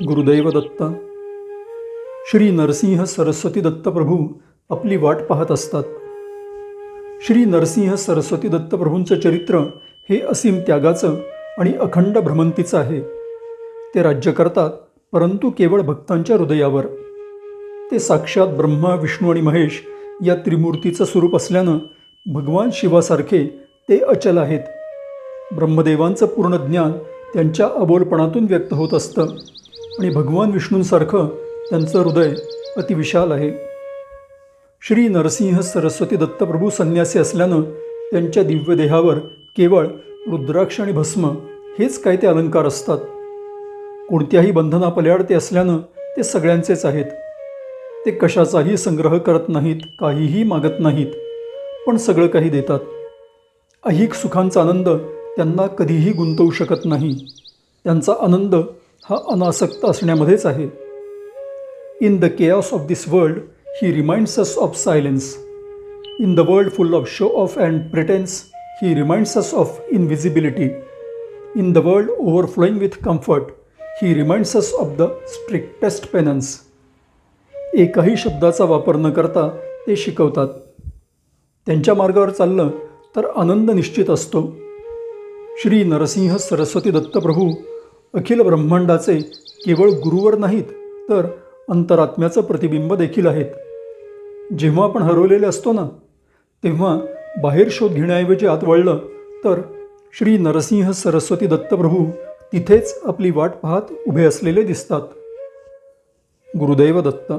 गुरुदैव दत्त. श्री नरसिंह सरस्वती दत्त प्रभू आपली वाट पाहत असतात. श्री नरसिंह सरस्वती दत्त प्रभूंचं चरित्र हे असीम त्यागाचं आणि अखंड भ्रमंतीचं आहे. ते राज्य करतात, परंतु केवळ भक्तांच्या हृदयावर. ते साक्षात ब्रह्मा, विष्णू आणि महेश या त्रिमूर्तीचं स्वरूप असल्यानं भगवान शिवासारखे ते अचल आहेत. ब्रह्मदेवांचं पूर्ण ज्ञान त्यांच्या अबोलपणातून व्यक्त होत असतं आणि भगवान विष्णूंसारखं त्यांचं हृदय अतिविशाल आहे. श्री नरसिंह सरस्वती दत्तप्रभू संन्यासी असल्यानं त्यांच्या दिव्य देहावर केवळ रुद्राक्ष आणि भस्म हेच काय ते अलंकार असतात. कोणत्याही बंधनापल्याड ते असल्यानं ते सगळ्यांचेच आहेत. ते कशाचाही संग्रह करत नाहीत, काहीही मागत नाहीत, पण सगळं काही देतात. ऐहिक सुखांचा आनंद त्यांना कधीही गुंतवू शकत नाही. त्यांचा आनंद हा अनासक्त असण्यामध्येच आहे. In the chaos of this world he reminds us of silence. In the world full of show off and pretence he reminds us of invisibility. In the world overflowing with comfort he reminds us of the strictest penance. एकही शब्दाचा वापर न करता ते शिकवतात. त्यांच्या मार्गावर चाललं तर आनंद निश्चित असतो. श्री नरसिंह सरस्वती दत्तप्रभू अखिल ब्रह्मांडाचे केवळ गुरुवर नाहीत, तर अंतरात्म्याचं प्रतिबिंब देखील आहेत. जेव्हा आपण हरवलेले असतो ना, तेव्हा बाहेर शोध घेण्याऐवजी आत वळलं तर श्री नरसिंह सरस्वती दत्तप्रभू तिथेच आपली वाट पाहत उभे असलेले दिसतात. गुरुदैव दत्त.